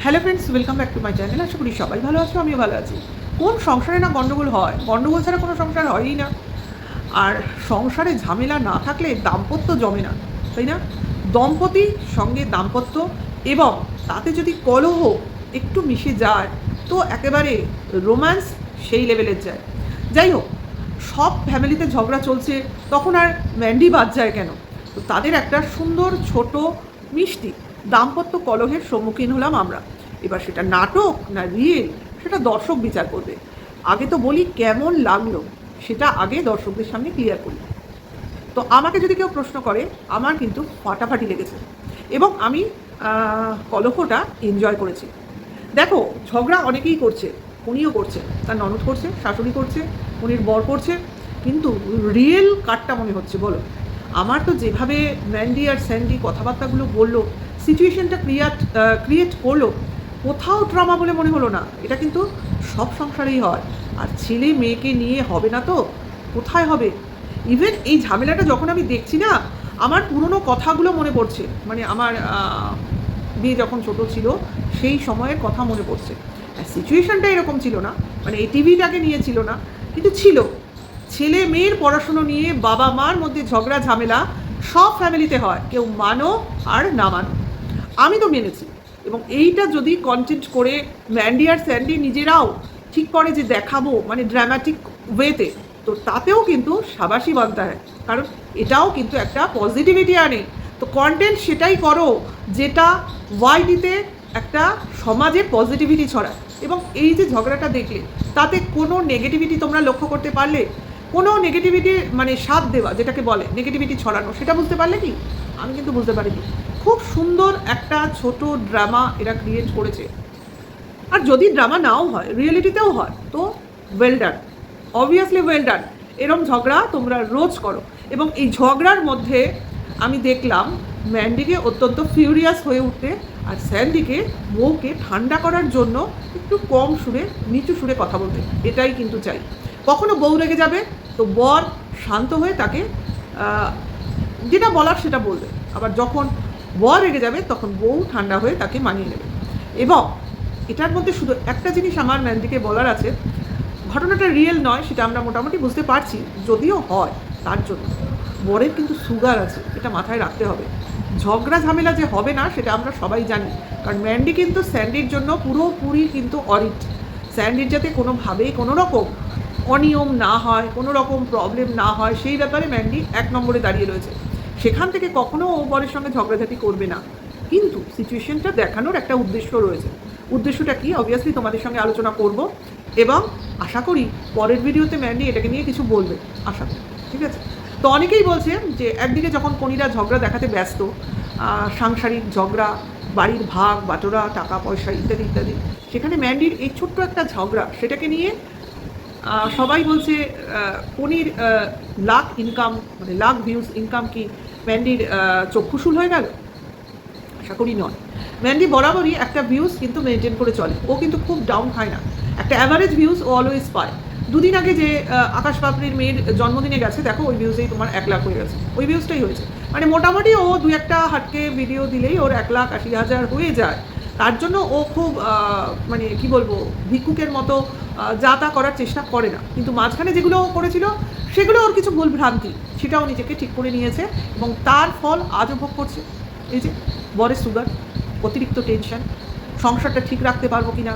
Hello friends, welcome back to my channel. আশা করি সবাই ভালো আছো, আমিও ভালো আছি। কোন সংসারে না গণ্ডগোল হয়? গণ্ডগোল ছাড়া কোনো সংসার হয়ই না। আর সংসারে ঝামেলা না থাকলে দাম্পত্য জমে না, তাই না? দম্পতির সঙ্গে দাম্পত্য এবং তাতে যদি কলহ একটু মিশে যায় তো একেবারে রোম্যান্স সেই লেভেলের যায়। যাই হোক, সব ফ্যামিলিতে ঝগড়া চলছে, তখন আর ম্যান্ডি বাদ যায় কেন? তো তাদের একটা সুন্দর ছোট মিষ্টি দাম্পত্য কলহের সম্মুখীন হলাম আমরা। এবার সেটা নাটক না রিয়েল, সেটা দর্শক বিচার করবে। আগে তো বলি কেমন লাগলো, সেটা আগে দর্শকদের সামনে ক্লিয়ার করি। তো আমাকে যদি কেউ প্রশ্ন করে, আমার কিন্তু ফাটাফাটি লেগেছে এবং আমি কলহটা এনজয় করেছি। দেখো, ঝগড়া অনেকেই করছে, উনিও করছে, তার ননদ করছে, শাশুড়ি করছে, উনির বর করছে, কিন্তু রিয়েল কারটা মনে হচ্ছে বলো? আমার তো যেভাবে ম্যান্ডি আর স্যান্ডি কথাবার্তাগুলো বললো, সিচুয়েশনটা ক্রিয়েট করলো, কোথাও ড্রামা বলে মনে হলো না। এটা কিন্তু সব সংসারেই হয়। আর ছেলে মেয়েকে নিয়ে হবে না তো কোথায় হবে? ইভেন এই ঝামেলাটা যখন আমি দেখছি না, আমার পুরনো কথাগুলো মনে পড়ছে। মানে আমার বিয়ে যখন ছোট ছিল সেই সময়ের কথা মনে পড়ছে। সিচুয়েশনটা এরকম ছিল না, মানে এই টিভিটাকে নিয়ে ছিল না, কিন্তু ছিল। ছেলে মেয়ের পড়াশুনো নিয়ে বাবা মার মধ্যে ঝগড়া ঝামেলা সব ফ্যামিলিতে হয়, কেউ মানো আর না মানো। আমি তো মেনেছি। এবং এইটা যদি কন্টেন্ট করে ম্যান্ডি আর স্যান্ডি নিজেরাও ঠিক করে যে দেখাবো, মানে ড্রামাটিক ওয়েতে, তো তাতেও কিন্তু সাবাসি বানতে হয়, কারণ এটাও কিন্তু একটা পজিটিভিটি আনে। তো কন্টেন্ট সেটাই করো যেটা ওয়াইডিতে একটা সমাজে পজিটিভিটি ছড়ায়। এবং এই যে ঝগড়াটা দেখলে, তাতে কোনো নেগেটিভিটি তোমরা লক্ষ্য করতে পারলে? কোনো নেগেটিভিটি মানে সাথ দেওয়া যেটাকে বলে নেগেটিভিটি ছড়ানো, সেটা বুঝতে পারলে কি? আমি কিন্তু বুঝতে পারিনি। খুব সুন্দর একটা ছোট ড্রামা এরা ক্রিয়েট করেছে। আর যদি ড্রামা নাও হয়, রিয়েলিটিতেও হয়, তো well done, obviously well done. এরম ঝগড়া তোমরা রোজ করো। এবং এই ঝগড়ার মধ্যে আমি দেখলাম ম্যান্ডিকে অত্যন্ত ফিউরিয়াস হয়ে উঠতে, আর স্যান্ডিকে বউকে ঠান্ডা করার জন্য একটু কম সুরে, নিচু সুরে কথা বলতে। এটাই কিন্তু চাই। কখনো বউ রেগে যাবে তো বর শান্ত হয়ে তাকে যেটা বলার সেটা বলবে। আবার যখন বর রেগে যাবে তখন বউ ঠান্ডা হয়ে তাকে মানিয়ে নেবে। এবং এটার মধ্যে শুধু একটা জিনিস আমার ম্যান্ডিকে বলার আছে, ঘটনাটা রিয়েল নয় সেটা আমরা মোটামুটি বুঝতে পারছি, যদিও হয়, তার জন্য বরের কিন্তু সুগার আছে, এটা মাথায় রাখতে হবে। ঝগড়া ঝামেলা যে হবে না সেটা আমরা সবাই জানি, কারণ ম্যান্ডি কিন্তু স্যান্ডির জন্য পুরোপুরি কিন্তু অডিট। স্যান্ডির যাতে কোনোভাবেই কোনো রকম অনিয়ম না হয়, কোনো রকম প্রবলেম না হয়, সেই ব্যাপারে ম্যান্ডি 1 নম্বরে দাঁড়িয়ে রয়েছে। সেখান থেকে কখনো ও বরের সঙ্গে ঝগড়াঝাটি করবে না, কিন্তু সিচুয়েশনটা দেখানোর একটা উদ্দেশ্য রয়েছে। উদ্দেশ্যটা কি, অবভিয়াসলি তোমাদের সঙ্গে আলোচনা করব এবং আশা করি পরের ভিডিওতে ম্যান্ডি এটাকে নিয়ে কিছু বলবে, আশা করি। ঠিক আছে? তো অনেকেই বলছে যে একদিকে যখন কোনিরা ঝগড়া দেখাতে ব্যস্ত, সাংসারিক ঝগড়া, বাড়ির ভাগ বাটোরা, টাকা পয়সা ইত্যাদি ইত্যাদি, সেখানে ম্যান্ডির এই ছোট্ট একটা ঝগড়া, সেটাকে নিয়ে সবাই বলছে কোনির লাখ ইনকাম, মানে লাখ ভিউজ ইনকাম কি ম্যান্ডির চক্ষুশূল হয়ে গেল? আশা করি নয়। ম্যান্ডি বরাবরই একটা ভিউজ কিন্তু মেনটেন করে চলে, ও কিন্তু খুব ডাউন খায় না, একটা অ্যাভারেজ ভিউজ ও অলওয়েজ পায়। দুদিন আগে যে আকাশ পাপড়ির মেয়ের জন্মদিনে গেছে, দেখো ওই ভিউজেই তোমার 1 লাখ হয়ে গেছে, ওই ভিউজটাই হয়েছে। মানে মোটামুটি ও 2-1টা হাটকে ভিডিও দিলেই ওর 1,80,000 হয়ে যায়। তার জন্য ও খুব মানে কি বলবো, ভিক্ষুকের মতো যা তা করার চেষ্টা করে না। কিন্তু মাঝখানে যেগুলো ও করেছিল সেগুলো ওর কিছু ভুল ভ্রান্তি, সেটাও নিজেকে ঠিক করে নিয়েছে এবং তার ফল আজও ভোগ করছে। এই যে বরের সুগার, অতিরিক্ত টেনশন, সংসারটা ঠিক রাখতে পারবো কি না,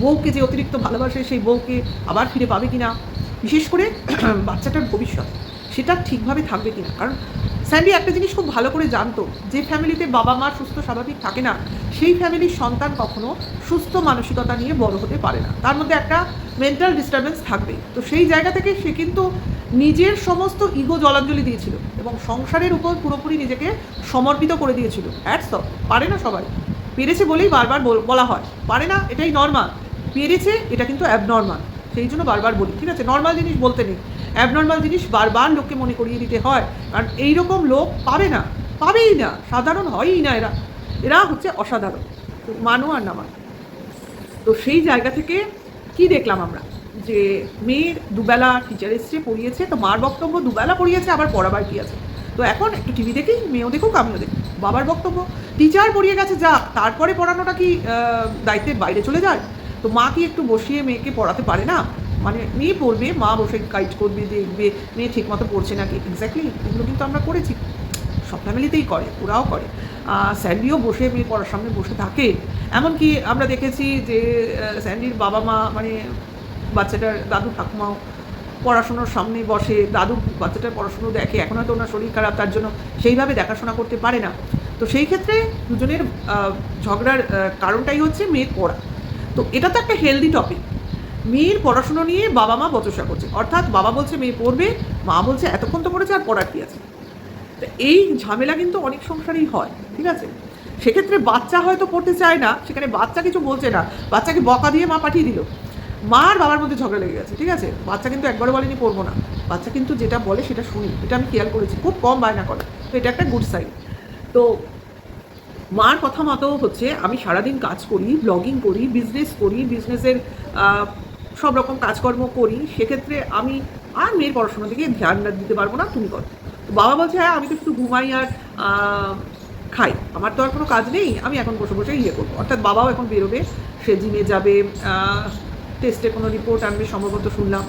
বউকে যে অতিরিক্ত ভালোবাসে সেই বউকে আবার ফিরে পাবে কি না, বিশেষ করে বাচ্চাটার ভবিষ্যৎ সেটা ঠিকভাবে থাকবে কি না। কারণ স্যান্ডি একটা জিনিস খুব ভালো করে জানতো, যে ফ্যামিলিতে বাবা মা সুস্থ স্বাভাবিক থাকে না, সেই ফ্যামিলির সন্তান কখনো সুস্থ মানসিকতা নিয়ে বড় হতে পারে না, তার মধ্যে একটা মেন্টাল ডিস্টারবেন্স থাকবেই। তো সেই জায়গা থেকে সে কিন্তু নিজের সমস্ত ইগো জলাঞ্জলি দিয়েছিল এবং সংসারের উপর পুরোপুরি নিজেকে সমর্পিত করে দিয়েছিল। অ্যাটস অল, পারে না সবাই, পেরেছে বলেই বারবার বলা হয়, পারে না এটাই নর্মাল, পেরেছে এটা কিন্তু অ্যাবনর্মাল। সেই জন্য বারবার বলি, ঠিক আছে, নর্মাল জিনিস বলতে নেই, অ্যাবনর্মাল জিনিস বারবার লোককে মনে করিয়ে দিতে হয়, কারণ এইরকম লোক পাবে না, পাবেই না, সাধারণ হয়ই না, এরা এরা হচ্ছে অসাধারণ, মানো আর না মানো। তো সেই জায়গা থেকে কি দেখলাম আমরা, যে মেয়ের দুবেলা টিচার এসছে, পড়িয়েছে, তো মার বক্তব্য দুবেলা পড়িয়েছে, আবার পড়াবার কি আছে? তো এখন একটু টিভি দেখি, মেয়েও দেখুক আমিও দেখি। বাবার বক্তব্য, টিচার পড়িয়ে গেছে যাক, তারপরে পড়ানোটা কি দায়িত্বের বাইরে চলে যায়? তো মা কি একটু বসিয়ে মেয়েকে পড়াতে পারে না? মানে মেয়ে পড়বে, মা বসে গাইড করবে, দেখবে মেয়ে ঠিকমতো পড়ছে নাকি। এক্স্যাক্টলি এগুলো কিন্তু আমরা করেছি, সব ফ্যামিলিতেই করে, ওরাও করে। স্যান্ডিও বসে মেয়ে পড়ার সামনে বসে থাকে। এমনকি আমরা দেখেছি যে স্যান্ডির বাবা মা মানে বাচ্চাটার দাদু ঠাকুমাও পড়াশুনোর সামনে বসে, দাদু বাচ্চাটার পড়াশুনো দেখে। এখন হয়তো ওনার শরীর খারাপ, তার জন্য সেইভাবে দেখাশোনা করতে পারে না। তো সেই ক্ষেত্রে দুজনের ঝগড়ার কারণটাই হচ্ছে মেয়ের পড়া। তো এটা তো একটা হেলদি টপিক। মেয়ের পড়াশুনো নিয়ে বাবা মা বচসা করছে, অর্থাৎ বাবা বলছে মেয়ে পড়বে, মা বলছে এতক্ষণ তো পড়েছে আর পড়ার কী আছে। তো এই ঝামেলা কিন্তু অনেক সংসারেই হয়, ঠিক আছে। সেক্ষেত্রে বাচ্চা হয়তো পড়তে চায় না, সেখানে বাচ্চা কিছু বলছে না, বাচ্চাকে বকা দিয়ে মা পাঠিয়ে দিল, মা আর বাবার মধ্যে ঝগড়া লেগে গেছে, ঠিক আছে। বাচ্চা কিন্তু একবারও বলেনি পড়বো না, বাচ্চা কিন্তু যেটা বলে সেটা শুনি, এটা আমি খেয়াল করেছি, খুব কম বায়না করে। তো এটা একটা গুড সাইন। তো মার কথা মতো হচ্ছে আমি সারাদিন কাজ করি, ব্লগিং করি, বিজনেস করি, বিজনেসের সব রকম কাজকর্ম করি, সেক্ষেত্রে আমি আর মেয়ের পড়াশোনার দিকে ধ্যান দিতে পারবো না, তুমি করো। তো বাবা বলছে হ্যাঁ আমি তো শুধু ঘুমাই আর খাই, আমার তো আর কোনো কাজ নেই, আমি এখন বসে বসে ইয়ে করবো। অর্থাৎ বাবাও এখন বেরোবে, সে জিমে যাবে, টেস্টে কোনো রিপোর্ট আনবে সম্ভবত শুনলাম,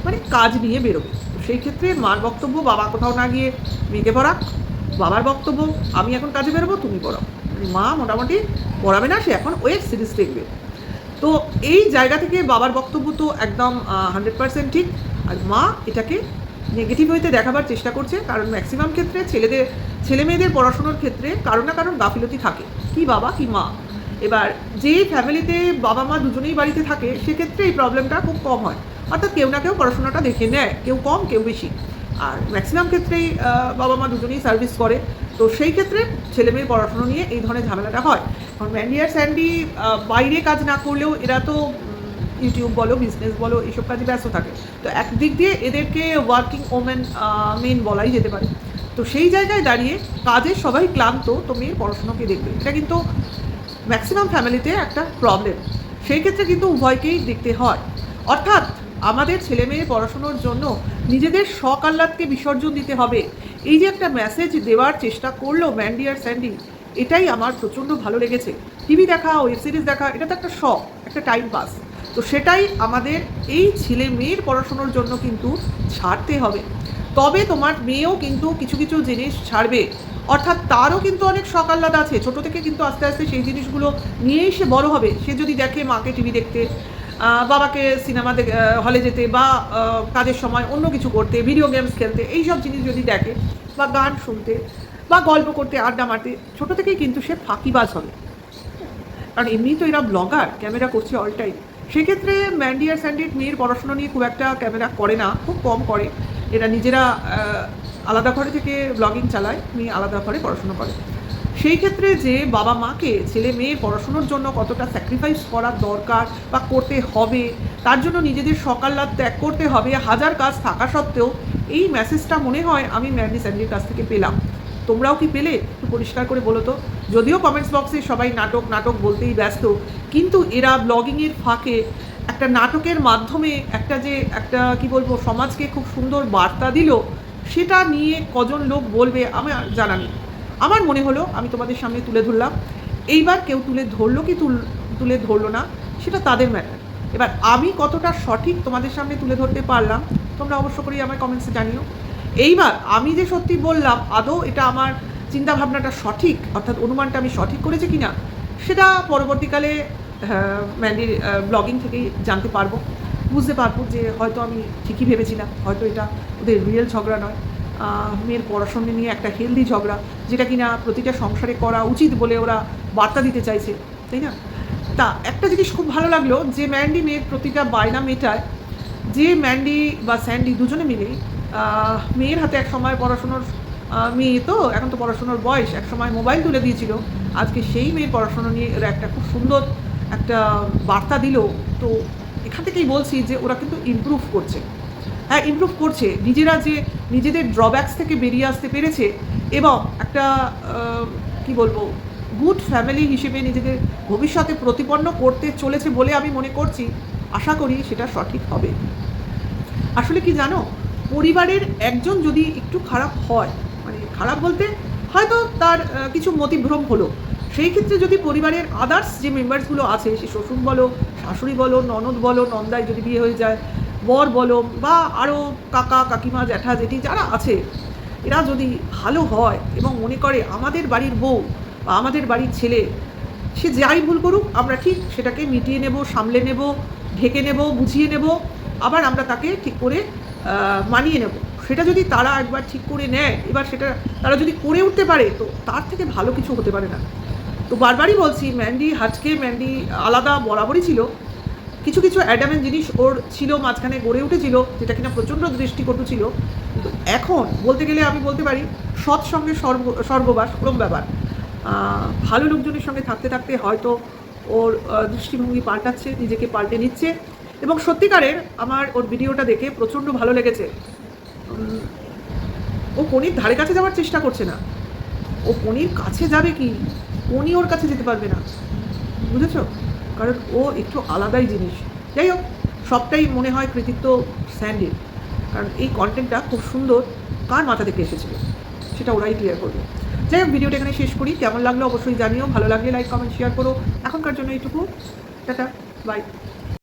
মানে কাজ নিয়ে বেরোবে। তো সেই ক্ষেত্রে মার বক্তব্য বাবা কোথাও না গিয়ে মেয়েকে পড়াক, বাবার বক্তব্য আমি এখন কাজে বেরোবো তুমি পড়াও, মানে মা মোটামুটি পড়াবে না, সে এখন ওয়েব সিরিজ দেখবে। তো এই জায়গা থেকে বাবার বক্তব্য তো একদম 100% ঠিক, আর মা এটাকে নেগেটিভ হইতে দেখাবার চেষ্টা করছে, কারণ ম্যাক্সিমাম ক্ষেত্রে ছেলে মেয়েদের পড়াশোনার ক্ষেত্রে কারো না কারোর গাফিলতি থাকে, কি বাবা কি মা। এবার যে ফ্যামিলিতে বাবা মা দুজনেই বাড়িতে থাকে সেক্ষেত্রে এই প্রবলেমটা খুব কম হয়, অর্থাৎ কেউ না কেউ পড়াশোনাটা দেখে নেয়, কেউ কম কেউ বেশি, আর ম্যাক্সিমাম ক্ষেত্রেই বাবা মা দুজনেই সার্ভিস করে। তো সেই ক্ষেত্রে ছেলে মেয়ের পড়াশুনো নিয়ে এই ধরনের ঝামেলাটা হয়। কারণ ম্যান্ডি আর স্যান্ডি বাইরে কাজ না করলেও এরা তো ইউটিউব বলো বিজনেস বলো এইসব কাজে ব্যস্ত থাকে, তো একদিক দিয়ে এদেরকে ওয়ার্কিং ওমেন মেন বলাই যেতে পারে। তো সেই জায়গায় দাঁড়িয়ে কাজে সবাই ক্লান্ত, তো মেয়ের পড়াশুনোকে দেখবে, এটা কিন্তু ম্যাক্সিমাম ফ্যামিলিতে একটা প্রবলেম। সেই ক্ষেত্রে কিন্তু উভয়কেই দেখতে হয়, অর্থাৎ আমাদের ছেলে মেয়ে পড়াশুনোর জন্য নিজেদের শখ আহ্লাদকে বিসর্জন দিতে হবে। এই যে একটা মেসেজ দেওয়ার চেষ্টা করলো ম্যান্ডি আর স্যান্ডি, এটাই আমার প্রচণ্ড ভালো লেগেছে। টিভি দেখা, ওয়েব সিরিজ দেখা, এটা তো একটা শখ, একটা টাইম পাস, তো সেটাই আমাদের এই ছেলে মেয়ের পড়াশুনোর জন্য কিন্তু ছাড়তে হবে। তবে তোমার মেয়েও কিন্তু কিছু কিছু জিনিস ছাড়বে, অর্থাৎ তারও কিন্তু অনেক শখ আহ্লাদ আছে, ছোটো থেকে কিন্তু আস্তে আস্তে সেই জিনিসগুলো নিয়েই সে বড়ো হবে। সে যদি দেখে মাকে টিভি দেখতে, বাবাকে সিনেমা হলে যেতে, বা কাজের সময় অন্য কিছু করতে, ভিডিও গেমস খেলতে, এই সব জিনিস যদি দেখে, বা গান শুনতে, বা গল্প করতে, আড্ডা মারতে, ছোটো থেকেই কিন্তু সে ফাঁকিবাজ হবে। কারণ এমনি তো এরা ব্লগার, ক্যামেরা করছে অল টাইম। সেক্ষেত্রে ম্যান্ডি আর স্যান্ডির মেয়ের পড়াশোনা নিয়ে খুব একটা ক্যামেরা করে না, খুব কম করে। এরা নিজেরা আলাদা ঘরে থেকে ব্লগিং চালায়, মেয়ে আলাদা ঘরে পড়াশোনা করে। সেই ক্ষেত্রে যে বাবা মাকে ছেলে মেয়ের পড়াশুনোর জন্য কতটা স্যাক্রিফাইস করার দরকার বা করতে হবে, তার জন্য নিজেদের সকাল্লাদ ত্যাগ করতে হবে, হাজার কাজ থাকা সত্ত্বেও, এই মেসেজটা মনে হয় আমি ম্যান্ডি স্যান্ডির কাছ থেকে পেলাম। তোমরাও কি পেলে? একটু পরিষ্কার করে বলো তো। যদিও কমেন্টস বক্সে সবাই নাটক নাটক বলতেই ব্যস্ত, কিন্তু এরা ব্লগিংয়ের ফাঁকে একটা নাটকের মাধ্যমে একটা কি বলবো সমাজকে খুব সুন্দর বার্তা দিল, সেটা নিয়ে কজন লোক বলবে আমার জানা নেই। আমার মনে হলো আমি তোমাদের সামনে তুলে ধরলাম। এইবার কেউ তুলে ধরলো কি তুলে ধরলো না, সেটা তাদের ম্যাটার। এবার আমি কতটা সঠিক তোমাদের সামনে তুলে ধরতে পারলাম তোমরা অবশ্য করেই আমার কমেন্টসে জানিও। এইবার আমি যে সত্যি বললাম আদৌ এটা আমার চিন্তাভাবনাটা সঠিক, অর্থাৎ অনুমানটা আমি সঠিক করেছি কি না, সেটা পরবর্তীকালে ম্যান্ডির ব্লগিং থেকেই জানতে পারবো, বুঝতে পারবো যে হয়তো আমি ঠিকই ভেবেছিলাম, হয়তো এটা ওদের রিয়েল ঝগড়া নয়, মেয়ের পড়াশোনা নিয়ে একটা হেলদি ঝগড়া, যেটা কিনা প্রতিটা সংসারে করা উচিত বলে ওরা বার্তা দিতে চাইছে, তাই না? তা একটা জিনিস খুব ভালো লাগলো যে ম্যান্ডি মেয়ের প্রতিটা বায়না মেটায়, যে ম্যান্ডি বা স্যান্ডি দুজনে মিলেই মেয়ের হাতে এক সময় পড়াশুনোর, মেয়ে তো এখন তো পড়াশুনোর বয়স, এক সময় মোবাইল তুলে দিয়েছিল, আজকে সেই মেয়ের পড়াশুনো নিয়ে এরা একটা খুব সুন্দর একটা বার্তা দিল। তো এখান থেকেই বলছি যে ওরা কিন্তু ইমপ্রুভ করছে, হ্যাঁ ইমপ্রুভ করছে, নিজেরা যে নিজেদের ড্রব্যাকস থেকে বেরিয়ে আসতে পেরেছে, এবং একটা কি বলবো গুড ফ্যামিলি হিসেবে নিজেদের ভবিষ্যতে প্রতিপন্ন করতে চলেছে বলে আমি মনে করছি। আশা করি সেটা সঠিক হবে। আসলে কি জানো, পরিবারের একজন যদি একটু খারাপ হয়, মানে খারাপ বলতে হয়তো তার কিছু মতিভ্রম হলো, সেই ক্ষেত্রে যদি পরিবারের আদার্স যে মেম্বার্সগুলো আছে, সে শ্বশুর বলো, শাশুড়ি বলো, ননদ বলো, নন্দায় যদি বিয়ে হয়ে যায়, বর বলো, বা আরও কাকা কাকিমা জ্যাঠা জেঠি যারা আছে, এরা যদি ভালো হয় এবং মনে করে আমাদের বাড়ির বউ বা আমাদের বাড়ির ছেলে সে যাই ভুল করুক আমরা ঠিক সেটাকে মিটিয়ে নেব, সামলে নেব, ঢেকে নেব, বুঝিয়ে নেব, আবার আমরা তাকে ঠিক করে মানিয়ে নেব, সেটা যদি তারা একবার ঠিক করে নেয়, এবার সেটা তারা যদি করে উঠতে পারে, তো তার থেকে ভালো কিছু হতে পারে না। তো বারবারই বলছি, ম্যান্ডি হাটকে ম্যান্ডি আলাদা বরাবরই ছিল, কিছু কিছু অ্যাডামেন্ট জিনিস ওর ছিল, মাঝখানে গড়ে উঠেছিল, যেটা কিনা প্রচণ্ড দৃষ্টিকটু ছিল, কিন্তু এখন বলতে গেলে আমি বলতে পারি সৎসঙ্গে স্বর্গবাস ওরম ব্যাপার। ভালো লোকজনের সঙ্গে থাকতে থাকতে হয়তো ওর দৃষ্টিভঙ্গি পাল্টাচ্ছে, নিজেকে পাল্টে নিচ্ছে, এবং সত্যিকারের আমার ওর ভিডিওটা দেখে প্রচণ্ড ভালো লেগেছে। ও কনির ধারে কাছে যাওয়ার চেষ্টা করছে না, ও কনির কাছে যাবে কি, কনি ওর কাছে যেতে পারবে না, বুঝেছো? কারণ ও একটু আলাদাই জিনিস। যাই হোক, সবটাই মনে হয় কৃতিত্ব স্যান্ডের, কারণ এই কন্টেন্টটা খুব সুন্দর কার মাথা থেকে এসেছিল সেটা ওরাই ক্লিয়ার করবে। যাই হোক, ভিডিওটা এখানে শেষ করি। কেমন লাগলো অবশ্যই জানিও, ভালো লাগলে লাইক কমেন্ট শেয়ার করো। এখনকার জন্য এইটুকু, টাটা, বাই।